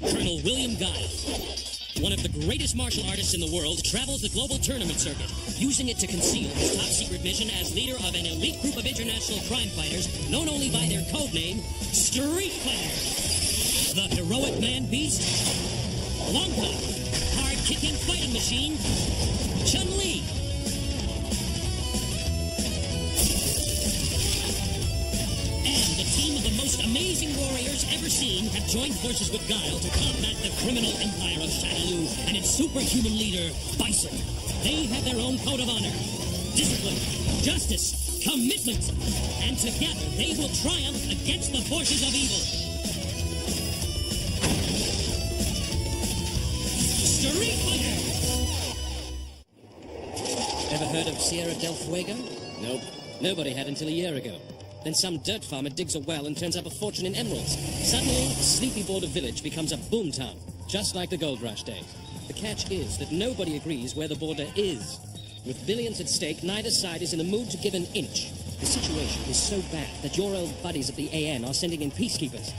Colonel William Guile, one of the greatest martial artists in the world, travels the global tournament circuit, using it to conceal his top-secret mission as leader of an elite group of international crime fighters known only by their code name, Street Fighter. The heroic man-beast, Wonka, hard-kicking fighting machine, Chun-Li. And the team of the most amazing warriors ever seen have joined forces with Guile to combat the criminal empire of Shadaloo and its superhuman leader, Bison. They have their own code of honor, discipline, justice, commitment, and together they will triumph against the forces of evil. Street Fighter! Ever heard of Sierra del Fuego? Nope. Nobody had until a year ago. Then some dirt farmer digs a well and turns up a fortune in emeralds. Suddenly, Sleepy Border Village becomes a boomtown, just like the gold rush days. The catch is that nobody agrees where the border is. With billions at stake, neither side is in the mood to give an inch. The situation is so bad that your old buddies at the AN are sending in peacekeepers.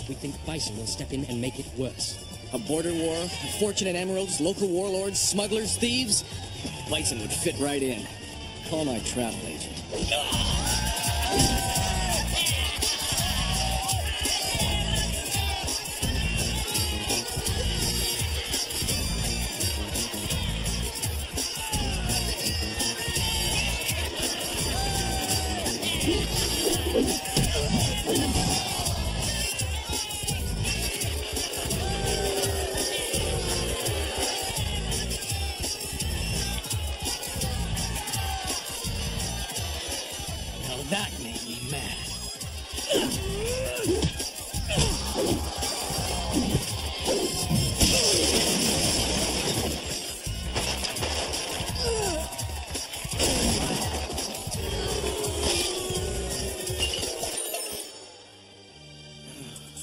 We think Bison will step in and make it worse. A border war, a fortune in emeralds, local warlords, smugglers, thieves? Bison would fit right in. Call my travel agent. That made me mad.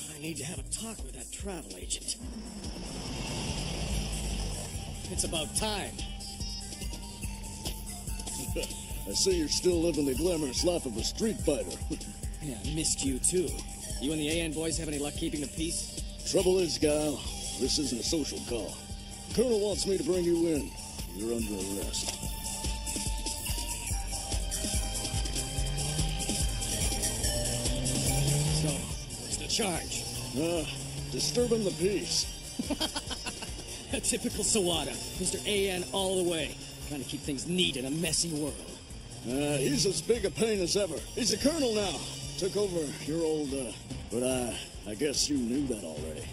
I need to have a talk with that travel agent. It's about time. I see you're still living the glamorous life of a street fighter. Yeah, I missed you too. You and the AN boys have any luck keeping the peace? Trouble is, Guile, this isn't a social call. The Colonel wants me to bring you in. You're under arrest. So, what's the charge? Disturbing the peace. A typical Sawada. Mr. AN all the way. Trying to keep things neat in a messy world. He's as big a pain as ever. He's a colonel now. Took over your old, but I guess you knew that already.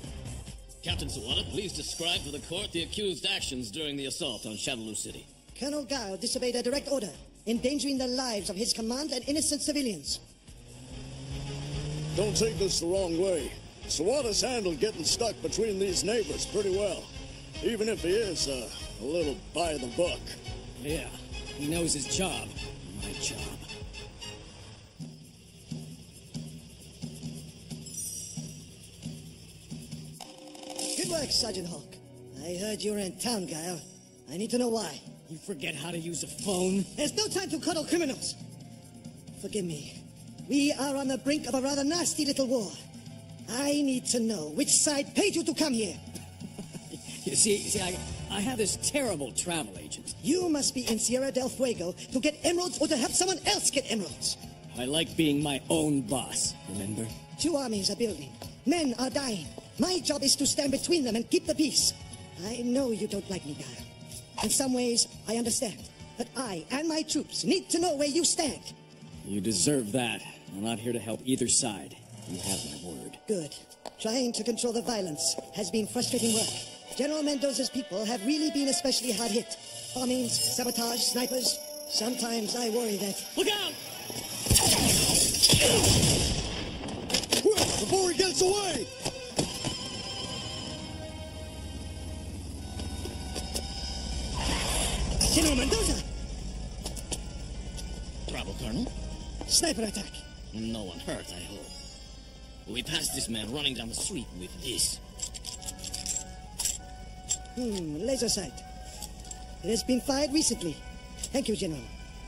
Captain Sawada, please describe for the court the accused actions during the assault on Shadaloo City. Colonel Guile disobeyed a direct order, endangering the lives of his command and innocent civilians. Don't take this the wrong way. Sawada's handled getting stuck between these neighbors pretty well. Even if he is, a little by the book. Yeah, he knows his job. My job. Good work, Sergeant Hawk. I heard you were in town, Guile. I need to know why. You forget how to use a phone? There's no time to cuddle criminals. Forgive me. We are on the brink of a rather nasty little war. I need to know which side paid you to come here. You see, I have this terrible travel agent. You must be in Sierra del Fuego to get emeralds or to help someone else get emeralds. I like being my own boss, remember? Two armies are building. Men are dying. My job is to stand between them and keep the peace. I know you don't like me, Guile. In some ways, I understand. But I and my troops need to know where you stand. You deserve that. I'm not here to help either side. You have my word. Good. Trying to control the violence has been frustrating work. General Mendoza's people have really been especially hard hit. Bombings, sabotage, snipers. Sometimes I worry that... Look out! Quick, before he gets away! General Mendoza! Trouble, Colonel? Sniper attack. No one hurt, I hope. We passed this man running down the street with this. Laser sight. It has been fired recently. Thank you, General.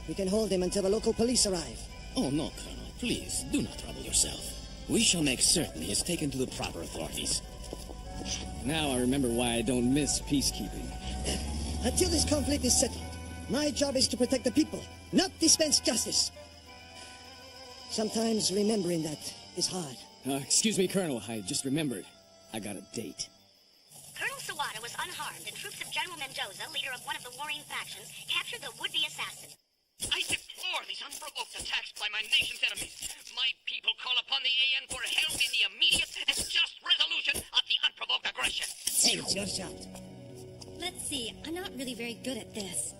We can hold him until the local police arrive. Oh, no, Colonel. Please, do not trouble yourself. We shall make certain he is taken to the proper authorities. Now I remember why I don't miss peacekeeping. Until this conflict is settled, my job is to protect the people, not dispense justice. Sometimes remembering that is hard. Excuse me, Colonel. I just remembered. I got a date. Colonel Sawada was unharmed, and troops of General Mendoza, leader of one of the warring factions, captured the would-be assassin. I deplore these unprovoked attacks by my nation's enemies. My people call upon the AN for help in the immediate and just resolution of the unprovoked aggression. Hey, it's your shot. Let's see, I'm not really very good at this.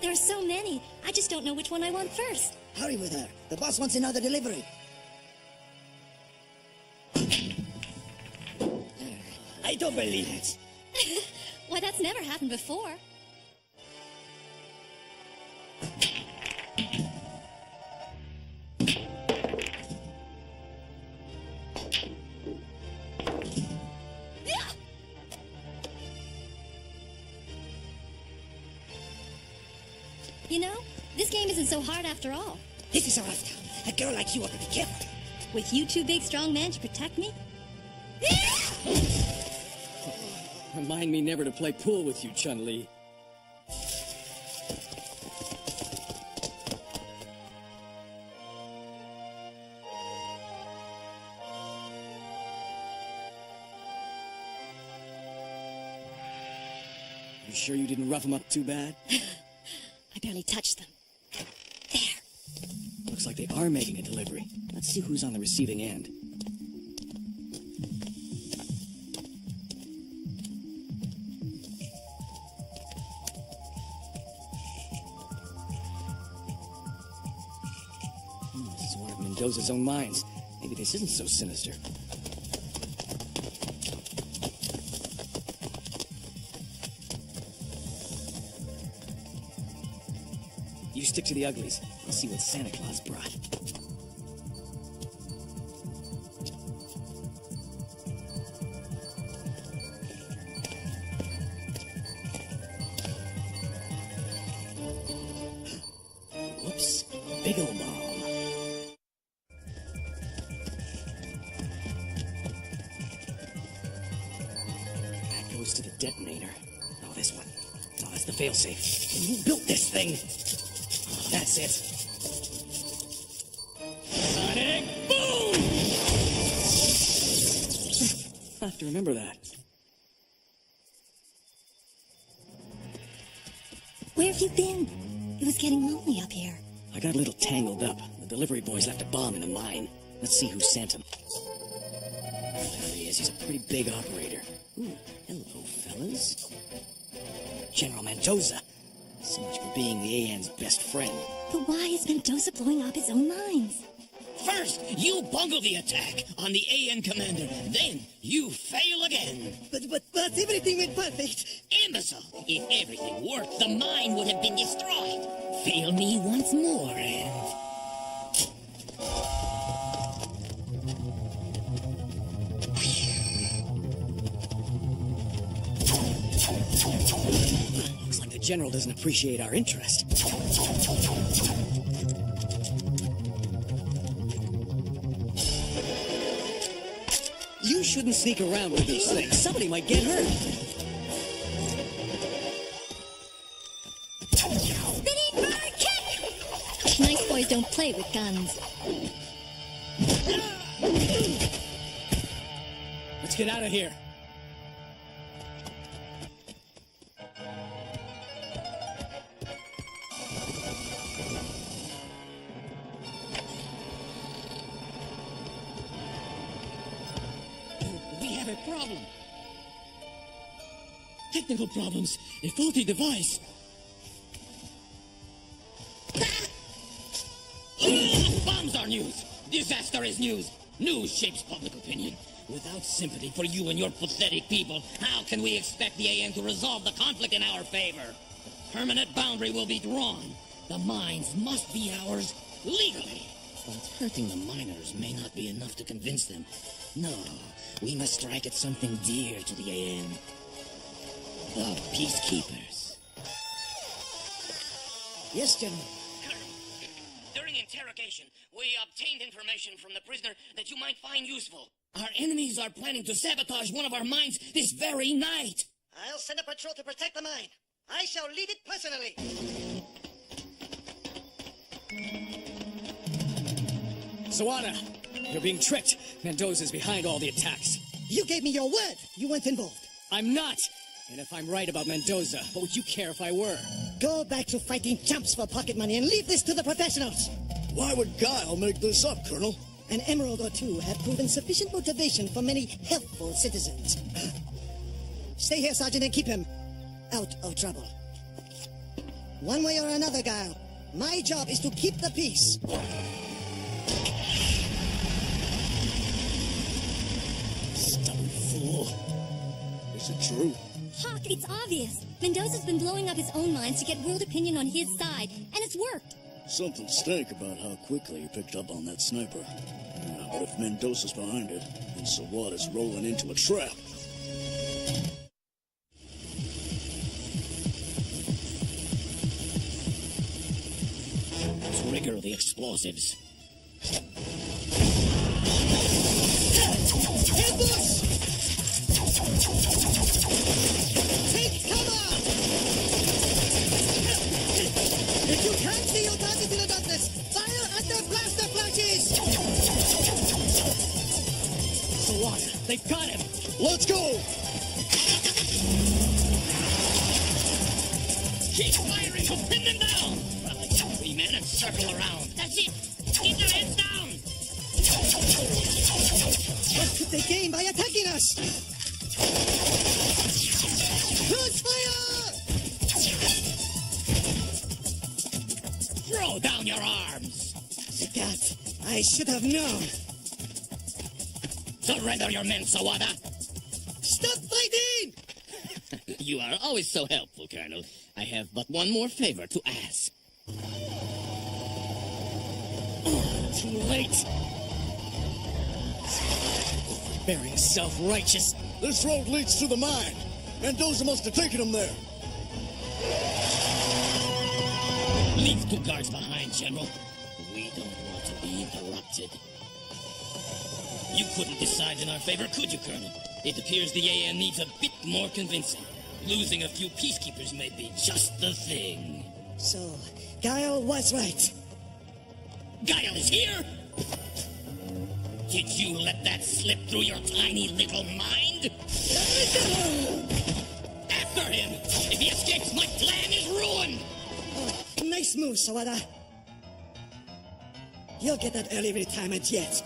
There are so many. I just don't know which one I want first. Hurry with her. The boss wants another delivery. I don't believe it. Why, that's never happened before. You know, this game isn't so hard after all. This is a rough town. A girl like you ought to be careful. With you two big, strong men to protect me? Remind me never to play pool with you, Chun-Li. You sure you didn't rough them up too bad? I barely touched them. There. Looks like they are making a delivery. Let's see who's on the receiving end. This is one of Mendoza's own mines. Maybe this isn't so sinister. You stick to the uglies. I'll see what Santa Claus brought. Whoops. Big ol' bomb. That goes to the detonator. Oh, this one. Oh, that's the failsafe. Who built this thing? That's it. Sonic boom! I have to remember that. Where have you been? It was getting lonely up here. I got a little tangled up. The delivery boys left a bomb in a mine. Let's see who sent him. There he is. He's a pretty big operator. Ooh, hello, fellas. General Mendoza. So much for being the AN's best friend. But why is Mendoza blowing up his own mines? First, you bungle the attack on the AN commander. Then, you fail again. But everything went perfect. Imbecile! If everything worked, the mine would have been destroyed. Fail me once more, and... Looks like the general doesn't appreciate our interest. You shouldn't sneak around with these things. Somebody might get hurt. Spinning bird kick! Nice boys don't play with guns. Let's get out of here. We have a problem. Technical problems. A faulty device. Bombs are news. Disaster is news. News shapes public opinion. Without sympathy for you and your pathetic people, how can we expect the AN to resolve the conflict in our favor? Permanent boundary will be drawn. The mines must be ours legally. But hurting the miners may not be enough to convince them. No, we must strike at something dear to the AN. The Peacekeepers. Yes, General. Colonel, during interrogation, we obtained information from the prisoner that you might find useful. Our enemies are planning to sabotage one of our mines this very night. I'll send a patrol to protect the mine. I shall lead it personally. Sawada, you're being tricked. Mendoza's behind all the attacks. You gave me your word. You weren't involved. I'm not. And if I'm right about Mendoza, what would you care if I were? Go back to fighting chumps for pocket money and leave this to the professionals. Why would Guile make this up, Colonel? An emerald or two have proven sufficient motivation for many helpful citizens. Stay here, Sergeant, and keep him out of trouble. One way or another, Guile, my job is to keep the peace. Stubborn fool. Is it true? Hawk, it's obvious. Mendoza's been blowing up his own mines to get world opinion on his side, and it's worked. Something stank about how quickly he picked up on that sniper. Yeah, but if Mendoza's behind it, then Sawada's rolling into a trap. Trigger the explosives. Ambush! Take cover! If you can't see your target in the darkness, fire at their blaster flashes! Sawada, they've got him. Let's go! Keep firing to pin them down! Rally 3 men and circle around. That's it! Keep their heads down! What could they gain by attacking us? Crossfire! Throw down your arms! Zagat, I should have known. Surrender your men, Sawada! Stop fighting! You are always so helpful, Colonel. I have but one more favor to ask. Too late. Bearing self-righteous. This road leads to the mine. Mendoza must have taken him there. Leave 2 guards behind, General. We don't want to be interrupted. You couldn't decide in our favor, could you, Colonel? It appears the AN needs a bit more convincing. Losing a few peacekeepers may be just the thing. So, Guile was right. Guile is here? Did you let that slip through your tiny little mind? After him! If he escapes, my plan is ruined! Nice move, Sawada. You'll get that early retirement yet.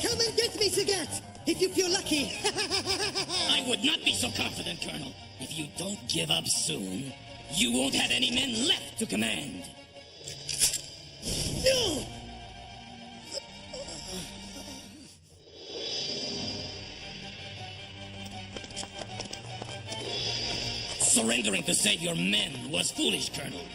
Come and get me, Zagat, if you feel lucky. I would not be so confident, Colonel. If you don't give up soon, you won't have any men left to command. No! Surrendering to save your men was foolish, Colonel.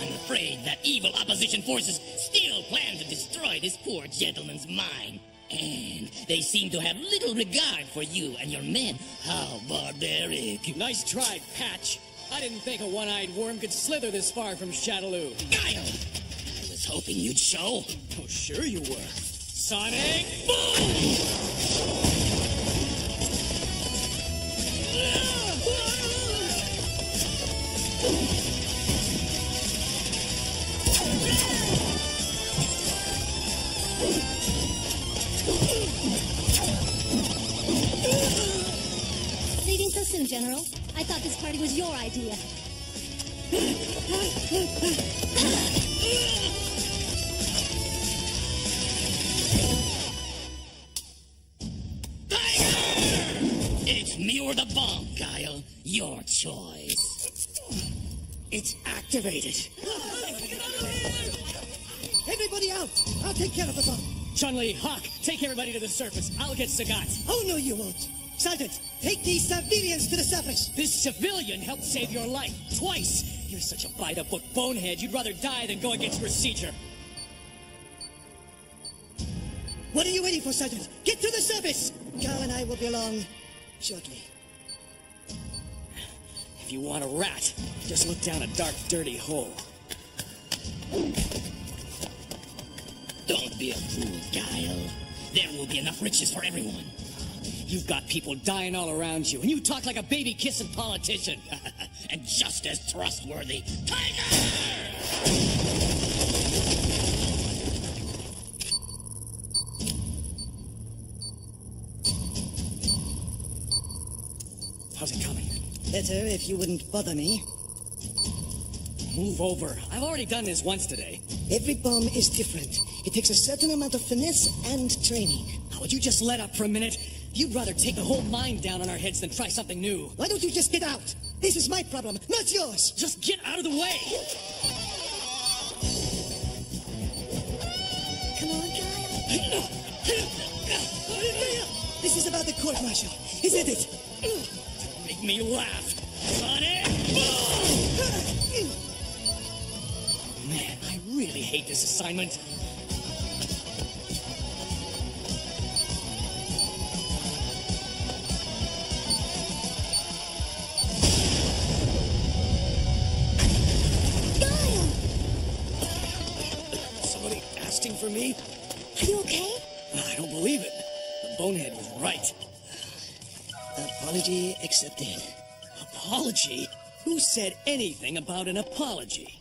I'm afraid that evil opposition forces still plan to destroy this poor gentleman's mine. And they seem to have little regard for you and your men. How barbaric. Nice try, Patch. I didn't think a one-eyed worm could slither this far from Shadaloo. Guile! I was hoping you'd show. Oh, sure you were. Sonic Boom! Leaving so soon, General. I thought this party was your idea. It's me or the bomb, Guile. Your choice. It's activated. Everybody out! I'll take care of the bomb. Chun-Li, Hawk, take everybody to the surface. I'll get Sagat. Oh, no, you won't. Sergeant, take these civilians to the surface. This civilian helped save your life twice. You're such a by-the-book bonehead. You'd rather die than go against procedure. What are you waiting for, Sergeant? Get to the surface! Carl and I will be along shortly. If you want a rat, just look down a dark, dirty hole. Don't be a fool, Guile. There will be enough riches for everyone. You've got people dying all around you, and you talk like a baby-kissing politician. And just as trustworthy. Tiger! How's it coming? Better if you wouldn't bother me. Move over. I've already done this once today. Every bomb is different. It takes a certain amount of finesse and training. Now, would you just let up for a minute? You'd rather take the whole mine down on our heads than try something new. Why don't you just get out? This is my problem, not yours. Just get out of the way! Come on, Kyle. This is about the court-martial, isn't it? Make me laugh. Sonic! Man, I really hate this assignment. Somebody asking for me? Are you okay? I don't believe it. The bonehead was right. Apology accepted. Apology? Who said anything about an apology?